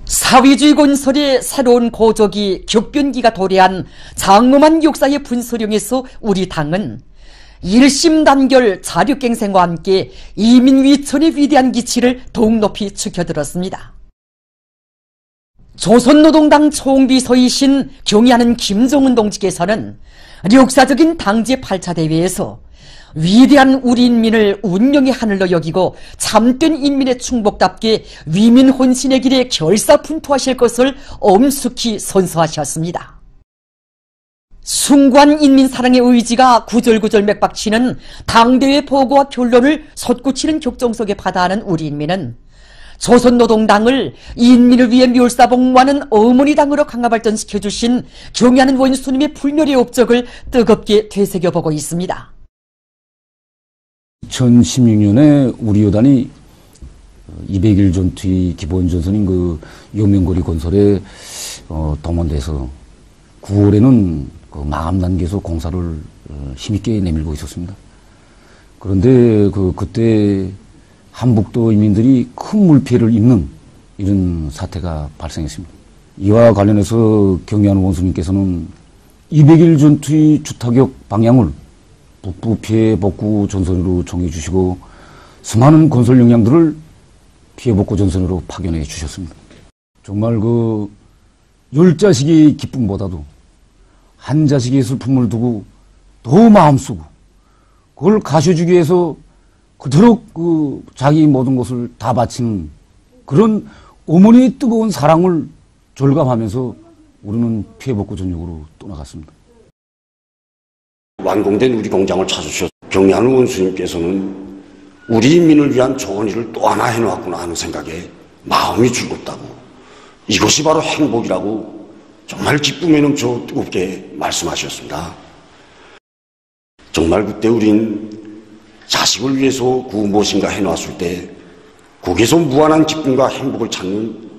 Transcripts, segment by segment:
사회주의 건설의 새로운 고적이 격변기가 도래한 장엄한 역사의 분수령에서 우리 당은 일심단결 자력갱생과 함께 이민위천의 위대한 기치를 더욱 높이 축혀들었습니다. 조선노동당 총비서이신 경의하는 김정은 동지께서는 역사적인 당제 8차 대회에서 위대한 우리 인민을 운명의 하늘로 여기고 참된 인민의 충복답게 위민 혼신의 길에 결사분투하실 것을 엄숙히 선서하셨습니다. 숭고한 인민사랑의 의지가 구절구절 맥박치는 당대회 보고와 결론을 솟구치는 격정 속에 바다하는 우리 인민은 조선노동당을 인민을 위해 멸사복무하는 어머니당으로 강화발전시켜주신 경의하는 원수님의 불멸의 업적을 뜨겁게 되새겨보고 있습니다. 2016년에 우리 여단이 200일 전투의 기본전선인 그 용명거리 건설에 동원돼서 9월에는 그 마감 단계에서 공사를 힘있게 내밀고 있었습니다. 그런데 그때 한북도 인민들이 큰 물피해를 입는 이런 사태가 발생했습니다. 이와 관련해서 경의하는 원수님께서는 200일 전투의 주타격 방향을 북부 피해 복구 전선으로 정해 주시고 수많은 건설 역량들을 피해 복구 전선으로 파견해 주셨습니다. 정말 그 10자식의 기쁨보다도 한 자식의 슬픔을 두고 더 마음 쓰고 그걸 가셔주기 위해서 그토록 그 자기 모든 것을 다 바치는 그런 어머니의 뜨거운 사랑을 절감하면서 우리는 피해 복구 전역으로 떠나갔습니다. 완공된 우리 공장을 찾으셔서 경의하는 원수님께서는 우리 인민을 위한 좋은 일을 또 하나 해놓았구나 하는 생각에 마음이 즐겁다고 이것이 바로 행복이라고 정말 기쁨에 넘쳐 뜨겁게 말씀하셨습니다. 정말 그때 우린 자식을 위해서 무엇인가 해놓았을 때 거기서 무한한 기쁨과 행복을 찾는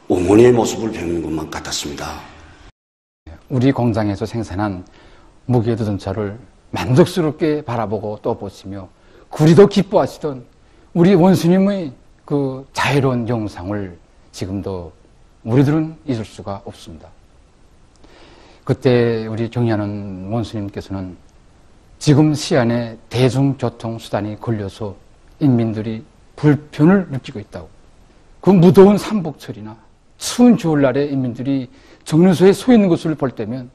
어머니의 모습을 배우는 것만 같았습니다. 우리 공장에서 생산한 무게자동차를 만족스럽게 바라보고 또 보시며 그리도 기뻐하시던 우리 원수님의 그 자유로운 영상을 지금도 우리들은 잊을 수가 없습니다. 그때 우리 경의하는 원수님께서는 지금 시안에 대중교통수단이 걸려서 인민들이 불편을 느끼고 있다고, 그 무더운 삼복철이나 추운 겨울날에 인민들이 정류소에 서 있는 것을 볼 때면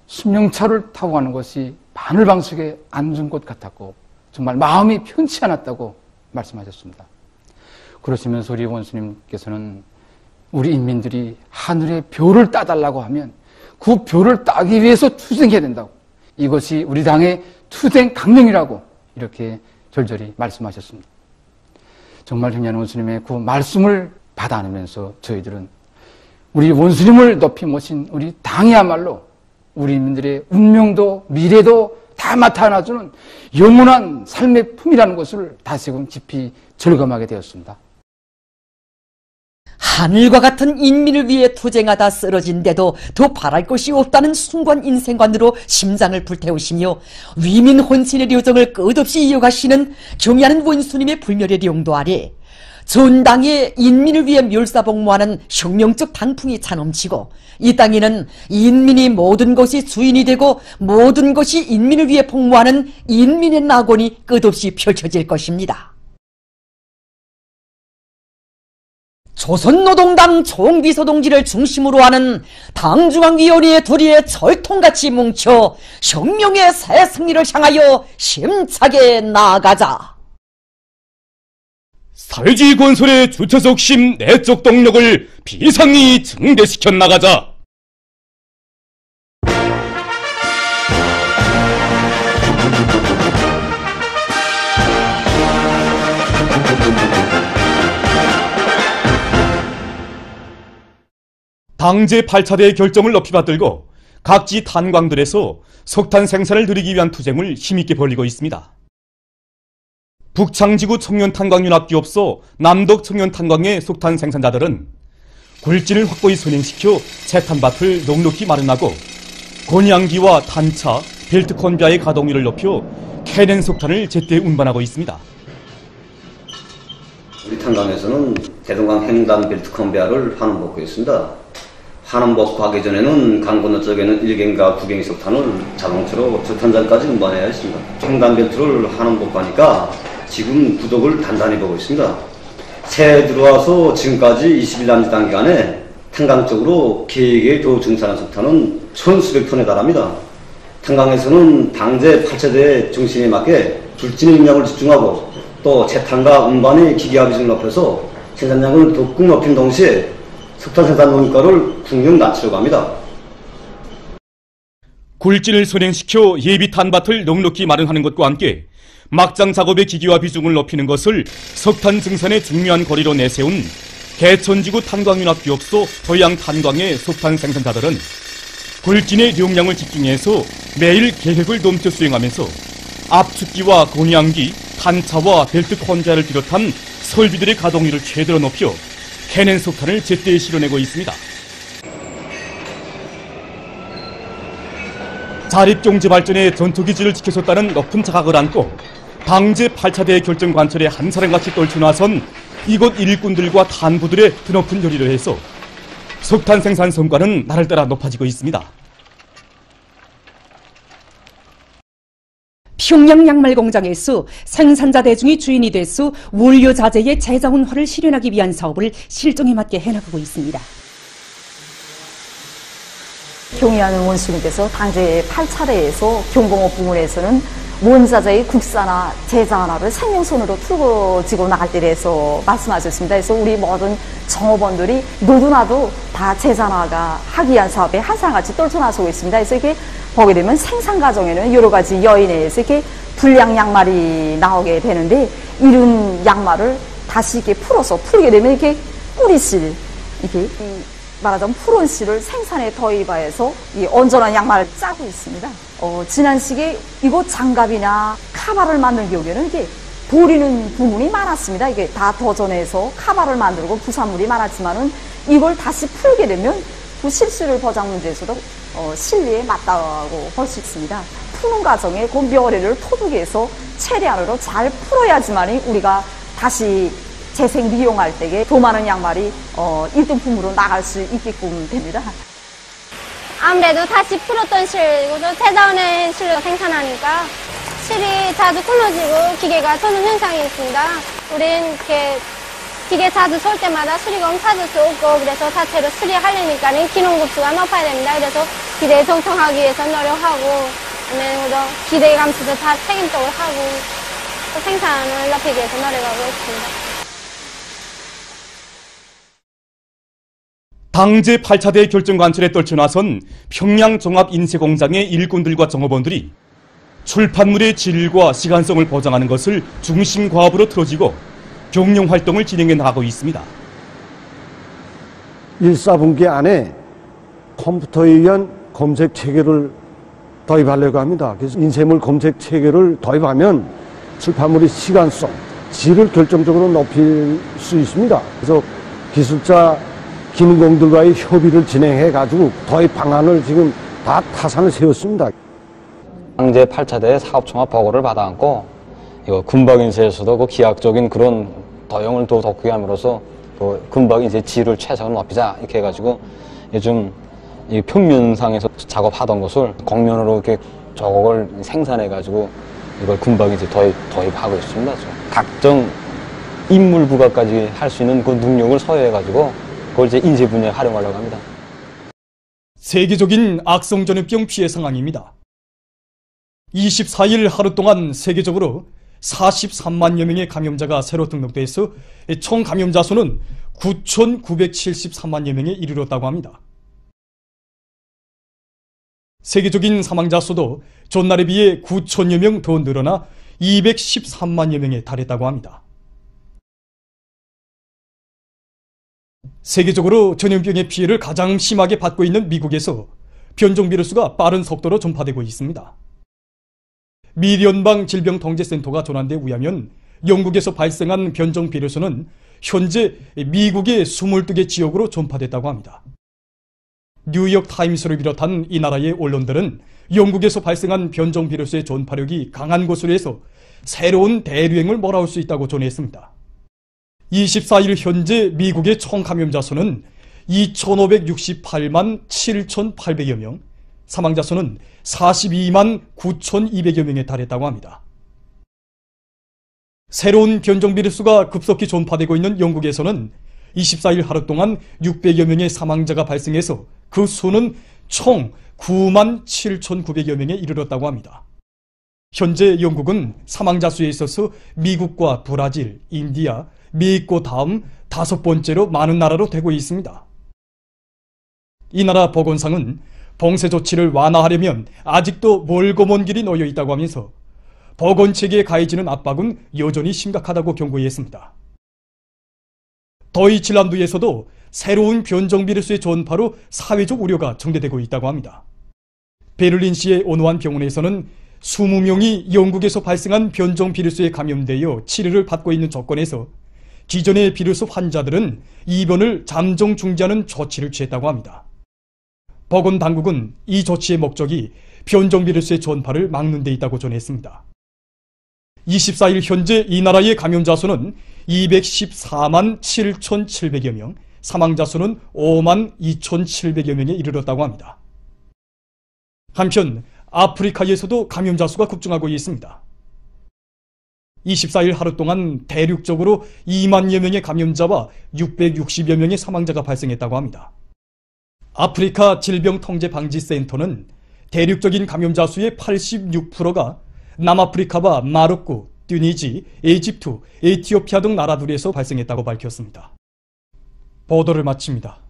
승용차를 타고 가는 것이 바늘방석에 앉은 것 같았고 정말 마음이 편치 않았다고 말씀하셨습니다. 그러시면서 우리 원수님께서는 우리 인민들이 하늘의 별을 따달라고 하면 그 별을 따기 위해서 투쟁해야 된다고, 이것이 우리 당의 투쟁 강령이라고 이렇게 절절히 말씀하셨습니다. 정말 경의하는 원수님의 그 말씀을 받아 안으면서 저희들은 우리 원수님을 높이 모신 우리 당이야말로 우리 인민들의 운명도 미래도 다 나타나주는 영원한 삶의 품이라는 것을 다시금 깊이 절감하게 되었습니다. 하늘과 같은 인민을 위해 투쟁하다 쓰러진데도 더 바랄 것이 없다는 숭고한 인생관으로 심장을 불태우시며 위민 혼신의 여정을 끝없이 이어가시는 경의하는 원수님의 불멸의 용도 아래 전당에 인민을 위해 멸사복무하는 혁명적 당풍이 차넘치고 이 땅에는 인민이 모든 것이 주인이 되고 모든 것이 인민을 위해 복무하는 인민의 낙원이 끝없이 펼쳐질 것입니다. 조선노동당 총비서동지를 중심으로 하는 당중앙위원회의 둘이의 철통같이 뭉쳐 혁명의 새 승리를 향하여 힘차게 나아가자. 사회주의 건설의 주체적 힘 내적 동력을 비상히 증대시켜 나가자. 당제 8차대의 결정을 높이 받들고 각지 탄광들에서 석탄 생산을 늘리기 위한 투쟁을 힘있게 벌이고 있습니다. 북창지구 청년탄광연합기업소 남덕 청년탄광의 석탄 생산자들은 굴진을 확고히 선행시켜 채탄밭을 넉넉히 마련하고 권양기와 단차, 벨트 컨베아의 가동률을 높여 캐낸 석탄을 제때 운반하고 있습니다. 우리 탄광에서는 대동강 횡단 벨트 컨베어를 환원복구에 있습니다. 환원복구하기 전에는 강 건너쪽에는 1갱과 9갱 석탄을 자동차로 저탄장까지 운반해야 했습니다. 횡단 벨트를 환원복구하니까 지금 구독을 단단히 보고 있습니다. 새해 들어와서 지금까지 20일 남짓 단기간에 탄광 쪽으로 계획에 더 증산한 석탄은 1,수백 톤에 달합니다. 탄광에서는 방제 8차대 중심에 맞게 불진 인력을 집중하고 또 채탄과 운반의 기계화 비중을 높여서 생산량을 더욱 높인 동시에 석탄 생산 원가를 국력 낮추려고 합니다. 굴진을 선행시켜 예비 탄밭을 넉넉히 마련하는 것과 함께 막장 작업의 기계화 비중을 높이는 것을 석탄 증산의 중요한 거리로 내세운 개천지구 탄광융합기업소 더양탄광의 석탄 생산자들은 굴진의 용량을 집중해서 매일 계획을 넘쳐 수행하면서 압축기와 고량기, 탄차와 벨트 컨베어를 비롯한 설비들의 가동률을 최대로 높여 해낸 석탄을 제때 실어내고 있습니다. 자립경제 발전의 전투기지를 지켜줬다는 높은 자각을 안고 방제 8차대의 결정 관철에 한 사람같이 떨쳐나선 이곳 일꾼들과 탄부들의 드높은 열의를 해서 석탄 생산 성과는 날을 따라 높아지고 있습니다. 평양 양말 공장에서 생산자 대중이 주인이 돼서 원료 자재의 재자원화를 실현하기 위한 사업을 실정에 맞게 해나가고 있습니다. 경의하는 원수님께서 당제 8차례에서 경공업 부문에서는 원자재의 국산화, 재자원화를 생명선으로 틀어지고 나갈 때 대해서 말씀하셨습니다. 그래서 우리 모든 정업원들이 너도나도 다 재자원화가 하기 위한 사업에 한 사람같이 떨쳐나서고 있습니다. 그래서 이게 보게 되면 생산 과정에는 여러 가지 여인에 의해서 이렇게 불량 양말이 나오게 되는데 이런 양말을 다시 이렇게 풀게 되면 이렇게 뿌리실, 이렇게 말하자면 푸른 실을 생산에 도입하여서 이 온전한 양말을 짜고 있습니다. 지난 시기에 이곳 장갑이나 카바를 만든 경우에는 이게 버리는 부분이 많았습니다. 이게 다 도전해서 카바를 만들고 부산물이 많았지만은 이걸 다시 풀게 되면 그 실수를 보장 문제에서도 실리에 맞다고 볼 수 있습니다. 푸는 과정에 그 묘래를 토둑에서 최대한으로 잘 풀어야지만이 우리가 다시 재생利用할 때에 더 많은 양말이 1등품으로 나갈 수 있게끔 됩니다. 아무래도 다시 풀었던 실이고 재자원의 실로 생산하니까 실이 자주 끊어지고 기계가 저는 현상이 있습니다. 우린 이렇게 기계 자주 쏠 때마다 수리검 찾을 수 없고 그래서 자체로 수리하려니까는 기능급수가 높아야 됩니다. 그래서 기대 정통하기 위해서 노력하고 기대 감수도 다 책임적으로 하고 또 생산을 높이기 위해서 노력하고 있습니다. 방제 8차대 결정 관철에 떨쳐나선 평양 종합 인쇄공장의 일꾼들과 정업원들이 출판물의 질과 시간성을 보장하는 것을 중심 과업으로 틀어지고 경영 활동을 진행해 나가고 있습니다. 1사분기 안에 컴퓨터에 의한 검색 체계를 도입하려고 합니다. 그래서 인쇄물 검색 체계를 도입하면 출판물의 시간성, 질을 결정적으로 높일 수 있습니다. 그래서 기술자 기능공들과의 협의를 진행해가지고 도입 방안을 지금 다 타산을 세웠습니다. 방제 8차대 사업총합 보고를 받아안고 이거 금박인쇄에서도 그 기하학적인 그런 도형을 더 돋구게 함으로써 그 금박인쇄 질을 최상으로 높이자 이렇게 해가지고 요즘 이 평면상에서 작업하던 것을 곡면으로 이렇게 저걸 생산해가지고 이걸 금박인쇄 도입하고 있습니다. 각종 인물 부가까지 할 수 있는 그 능력을 소유해가지고 그걸 이제 인쇄 분야에 활용하려고 합니다. 세계적인 악성 전염병 피해 상황입니다. 24일 하루 동안 세계적으로 43만여 명의 감염자가 새로 등록돼서 총 감염자 수는 9,973만여 명에 이르렀다고 합니다. 세계적인 사망자 수도 전날에 비해 9천여 명 더 늘어나 213만여 명에 달했다고 합니다. 세계적으로 전염병의 피해를 가장 심하게 받고 있는 미국에서 변종 비루스가 빠른 속도로 전파되고 있습니다. 미 연방 질병통제센터가 전한 데 의하면 영국에서 발생한 변종 비루스는 현재 미국의 22개 지역으로 전파됐다고 합니다. 뉴욕 타임스를 비롯한 이 나라의 언론들은 영국에서 발생한 변종 비루스의 전파력이 강한 곳으로 해서 새로운 대유행을 몰아올 수 있다고 전했습니다. 24일 현재 미국의 총 감염자 수는 2,568만 7,800여 명, 사망자 수는 42만 9,200여 명에 달했다고 합니다. 새로운 변종 비루스가 급속히 전파되고 있는 영국에서는 24일 하루 동안 600여 명의 사망자가 발생해서 그 수는 총 9만 7,900여 명에 이르렀다고 합니다. 현재 영국은 사망자 수에 있어서 미국과 브라질, 인디아, 멕시코 다음 5번째로 많은 나라로 되고 있습니다. 이 나라 보건상은 봉쇄 조치를 완화하려면 아직도 멀고 먼 길이 놓여 있다고 하면서 보건체계에 가해지는 압박은 여전히 심각하다고 경고했습니다. 더이칠란드에서도 새로운 변종 비루스의 전파로 사회적 우려가 전개되고 있다고 합니다. 베를린시의 온호한 병원에서는 20명이 영국에서 발생한 변종 비루스에 감염되어 치료를 받고 있는 조건에서 기존의 비루스 환자들은 입원을 잠정 중지하는 조치를 취했다고 합니다. 보건당국은 이 조치의 목적이 변종 비루스의 전파를 막는 데 있다고 전했습니다. 24일 현재 이 나라의 감염자 수는 214만 7,700여 명, 사망자 수는 5만 2,700여 명에 이르렀다고 합니다. 한편 아프리카에서도 감염자 수가 급증하고 있습니다. 24일 하루 동안 대륙적으로 2만여 명의 감염자와 660여 명의 사망자가 발생했다고 합니다. 아프리카 질병통제방지센터는 대륙적인 감염자 수의 86%가 남아프리카와 마로코, 튜니지, 이집트, 에티오피아 등 나라들에서 발생했다고 밝혔습니다. 보도를 마칩니다.